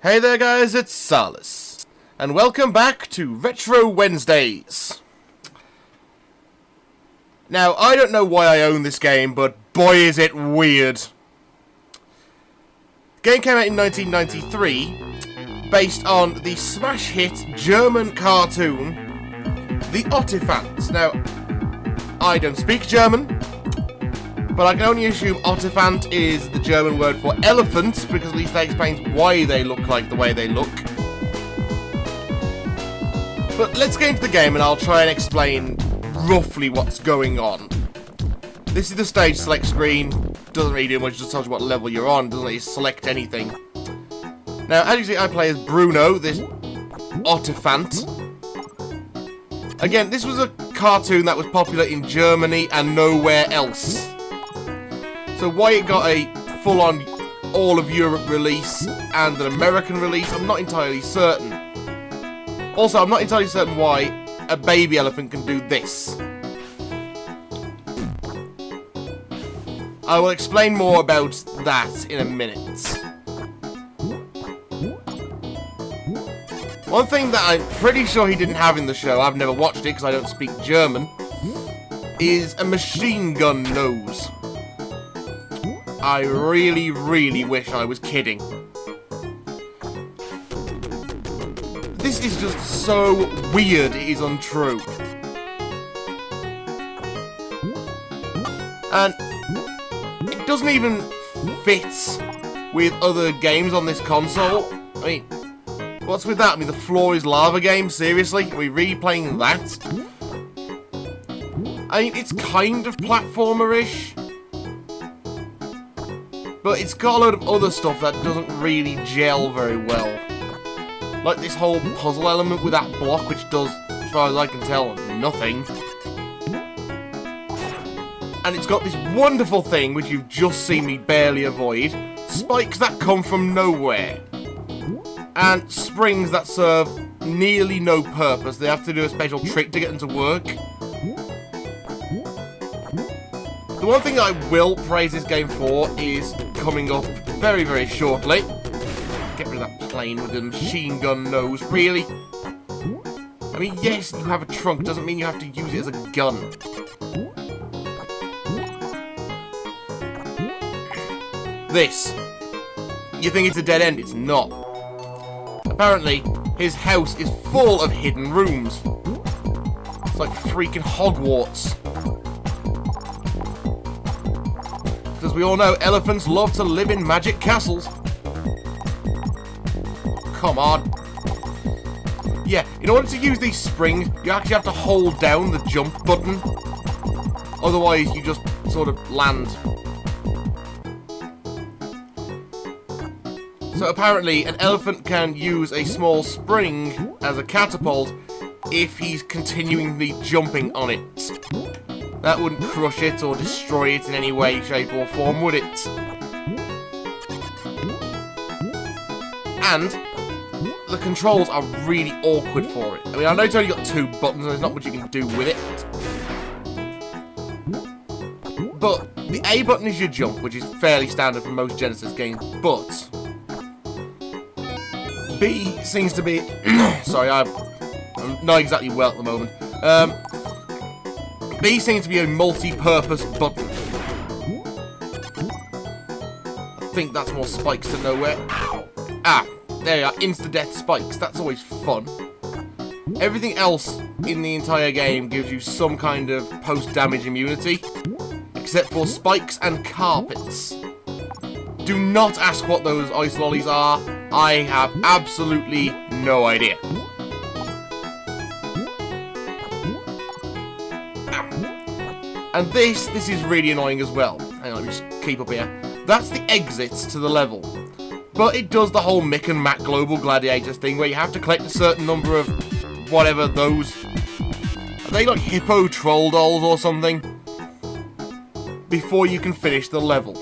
Hey there guys, it's Salas, and welcome back to Retro Wednesdays. Now, I don't know why I own this game, but boy is it weird. The game came out in 1993, based on the smash hit German cartoon, The Ottifants. Now, I don't speak German, but I can only assume Ottifant is the German word for elephant, because at least that explains why they look like the way they look. But let's get into the game and I'll try and explain roughly what's going on. This is the stage select screen. Doesn't really do much, just tells you what level you're on, doesn't really select anything. Now, as you see, I play as Bruno, this Ottifant. Again, this was a cartoon that was popular in Germany and nowhere else. So why it got a full-on all-of-Europe release and an American release, I'm not entirely certain. Also, I'm not entirely certain why a baby elephant can do this. I will explain more about that in a minute. One thing that I'm pretty sure he didn't have in the show, I've never watched it because I don't speak German, is a machine gun nose. I really, really wish I was kidding. This is just so weird, it is untrue. And it doesn't even fit with other games on this console. I mean, what's with that? I mean, the floor is lava game? Seriously? Are we really playing that? I mean, it's kind of platformer-ish, but it's got a load of other stuff that doesn't really gel very well. Like this whole puzzle element with that block, which does, as far as I can tell, nothing. And it's got this wonderful thing, which you've just seen me barely avoid. Spikes that come from nowhere. And springs that serve nearly no purpose. They have to do a special trick to get them to work. The one thing I will praise this game for is coming up very, very shortly. Get rid of that plane with the machine gun nose, really? I mean, yes, you have a trunk, doesn't mean you have to use it as a gun. This. You think it's a dead end? It's not. Apparently, his house is full of hidden rooms. It's like freaking Hogwarts. Because we all know elephants love to live in magic castles. Come on. Yeah, in order to use these springs, you actually have to hold down the jump button. Otherwise, you just sort of land. So apparently, an elephant can use a small spring as a catapult if he's continually jumping on it. That wouldn't crush it or destroy it in any way, shape or form, would it? And the controls are really awkward for it. I mean, I know it's only got 2 buttons and there's not much you can do with it. But the A button is your jump, which is fairly standard for most Genesis games, but B seems to be... Sorry, I'm not exactly well at the moment. B seems to be a multi-purpose button. I think that's more spikes to nowhere. Ow! Ah, there you are, insta-death spikes. That's always fun. Everything else in the entire game gives you some kind of post-damage immunity, except for spikes and carpets. Do not ask what those ice lollies are. I have absolutely no idea. And this is really annoying as well. Hang on, let me just keep up here. That's the exits to the level. But it does the whole Mick and Mac Global Gladiators thing where you have to collect a certain number of whatever those... Are they like hippo troll dolls or something? Before you can finish the level.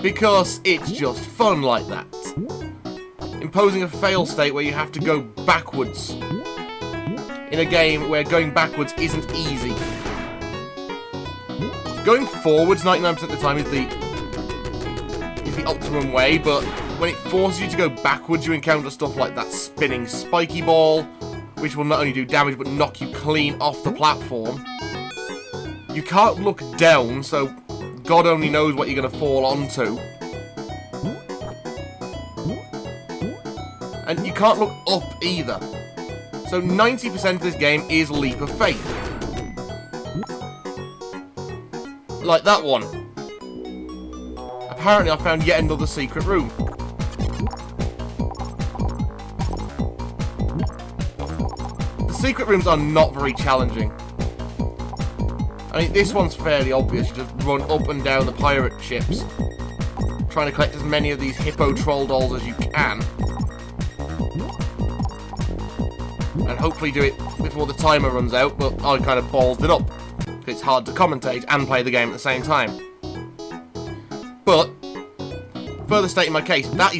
Because it's just fun like that. Imposing a fail state where you have to go backwards. In a game where going backwards isn't easy. Going forwards 99% of the time is is the optimum way, but when it forces you to go backwards, you encounter stuff like that spinning spiky ball, which will not only do damage, but knock you clean off the platform. You can't look down, so God only knows what you're going to fall onto. And you can't look up either. So 90% of this game is leap of faith. Like that one. Apparently I found yet another secret room. The secret rooms are not very challenging. I mean, this one's fairly obvious. You just run up and down the pirate ships, trying to collect as many of these hippo troll dolls as you can. And hopefully do it before the timer runs out, but I kind of ballsed it up. It's hard to commentate and play the game at the same time. But, further stating my case, that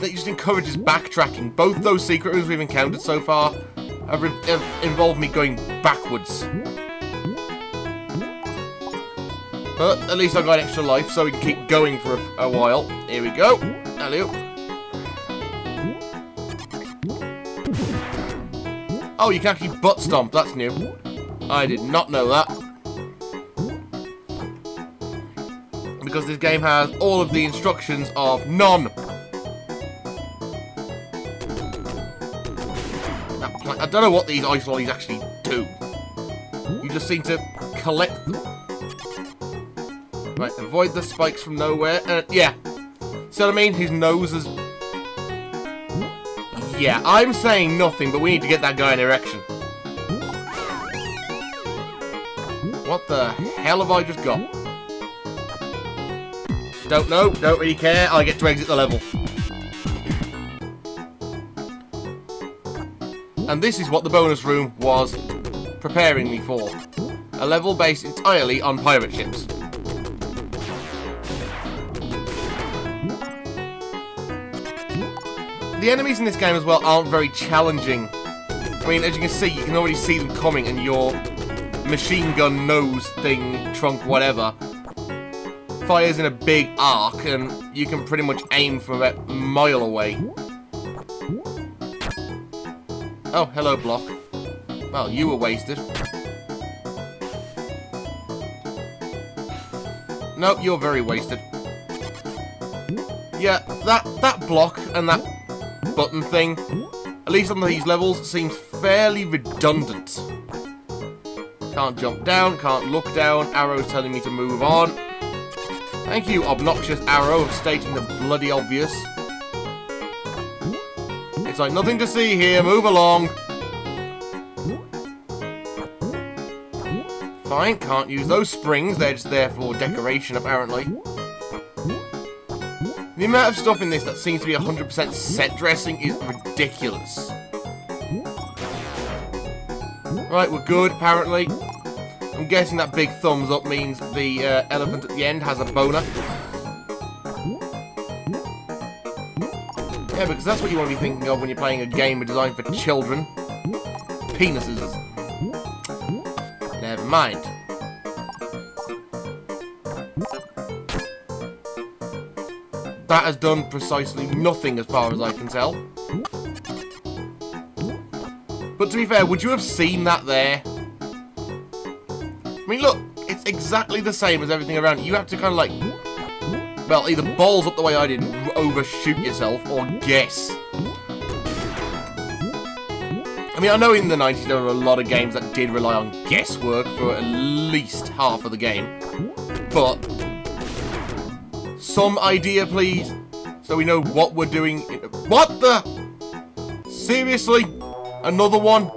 just encourages backtracking. Both those secret rooms we've encountered so far have involved me going backwards. But at least I've got extra life, so we can keep going for a while. Here we go. Hello. Oh, you can actually butt stomp. That's new. I did not know that. Because this game has all of the instructions of none. I don't know what these ice lollies actually do. You just seem to collect them. Right, avoid the spikes from nowhere. Yeah. See what I mean? His nose is... Yeah, I'm saying nothing, but we need to get that guy in erection. What the hell have I just got? Don't know, don't really care. I get to exit the level. And this is what the bonus room was preparing me for. A level based entirely on pirate ships. The enemies in this game as well aren't very challenging. I mean, as you can see, you can already see them coming, and your machine gun nose thing, trunk, whatever, fires in a big arc, and you can pretty much aim from about a mile away. Oh, hello, block. Well, you were wasted. Nope, you're very wasted. Yeah, that block and that button thing, at least on these levels, seems fairly redundant. Can't jump down, can't look down, arrow's telling me to move on. Thank you, obnoxious arrow, for stating the bloody obvious. It's like nothing to see here, move along. Fine, can't use those springs, they're just there for decoration apparently. The amount of stuff in this that seems to be 100% set dressing is ridiculous. Right, we're good, apparently. I'm guessing that big thumbs up means the elephant at the end has a boner. Yeah, because that's what you want to be thinking of when you're playing a game designed for children. Penises. Never mind. That has done precisely nothing as far as I can tell. But to be fair, would you have seen that there? I mean, look, it's exactly the same as everything around it. You have to kind of like, well, either balls up the way I did and overshoot yourself, or guess. I mean, I know in the 90s there were a lot of games that did rely on guesswork for at least half of the game. But some idea, please, so we know what we're doing. What the? Seriously? Another one?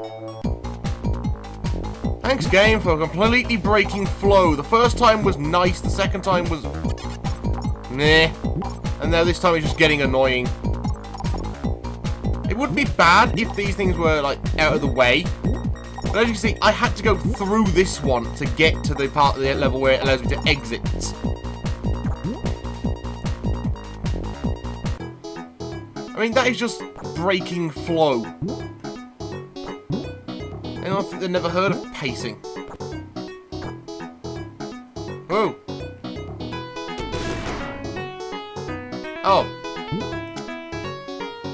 Thanks, game, for completely breaking flow. The first time was nice, the second time was... Nah. And now this time it's just getting annoying. It wouldn't be bad if these things were, like, out of the way. But as you can see, I had to go through this one to get to the part of the level where it allows me to exit. I mean, that is just breaking flow. I don't think they've never heard of pacing. Whoa. Oh.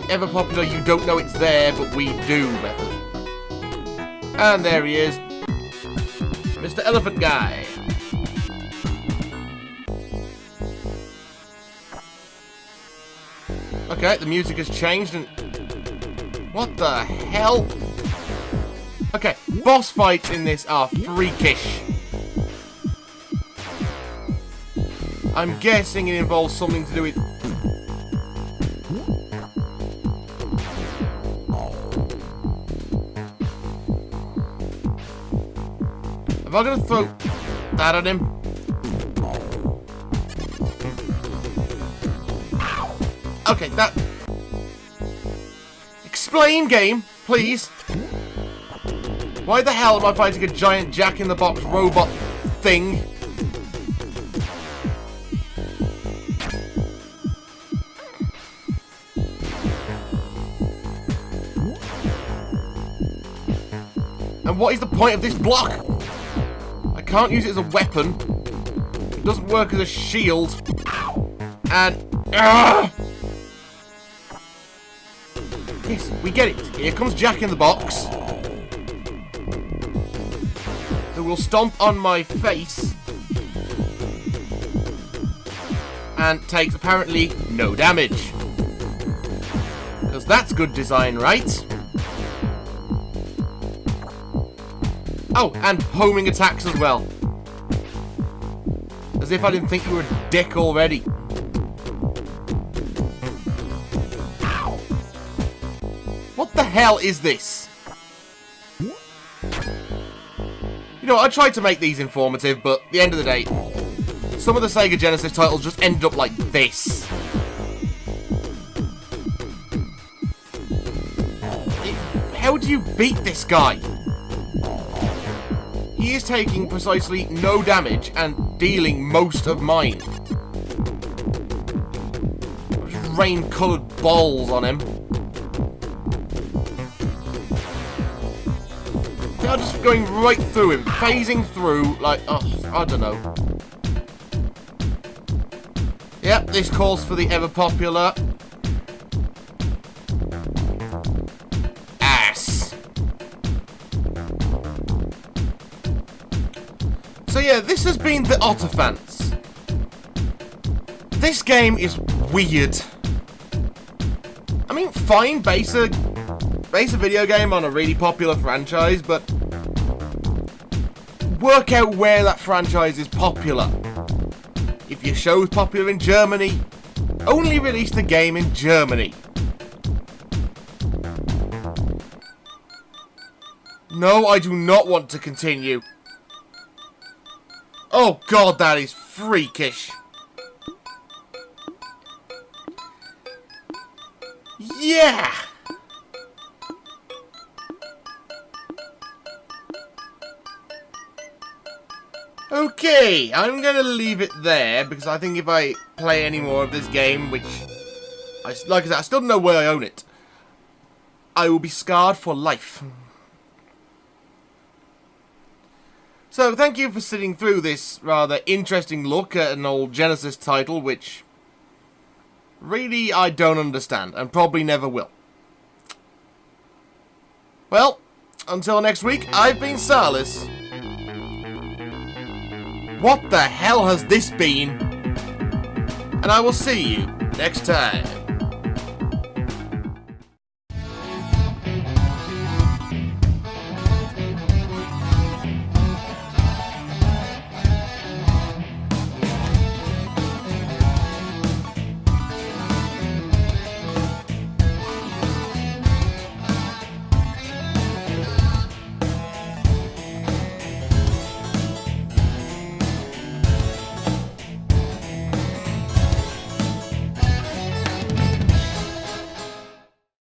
Ever popular, you don't know it's there, but we do method. And there he is. Mr. Elephant Guy. Okay, the music has changed and... What the hell? Okay, boss fights in this are freakish. I'm guessing it involves something to do with... Am I going to throw that at him? Okay, that... Explain, game, please. Why the hell am I fighting a giant jack-in-the-box robot thing? And what is the point of this block? I can't use it as a weapon. It doesn't work as a shield. And... Yes, we get it. Here comes Jack in the Box. Who will stomp on my face. And takes apparently no damage. Because that's good design, right? Oh, and homing attacks as well. As if I didn't think you were a dick already. What the hell is this? You know, I tried to make these informative, but at the end of the day, some of the Sega Genesis titles just end up like this. How do you beat this guy? He is taking precisely no damage and dealing most of mine. Just rain-coloured balls on him. They are just going right through him, phasing through like, oh, I don't know. Yep, this calls for the ever-popular... So yeah, this has been the Ottifants. This game is weird. I mean, fine, base a video game on a really popular franchise, but work out where that franchise is popular. If your show's popular in Germany, only release the game in Germany. No, I do not want to continue. Oh god, that is freakish. Yeah! Okay, I'm gonna leave it there, because I think if I play any more of this game, which, like I said, I still don't know where I own it, I will be scarred for life. So, thank you for sitting through this rather interesting look at an old Genesis title, which really I don't understand, and probably never will. Well, until next week, I've been Salis. What the hell has this been? And I will see you next time.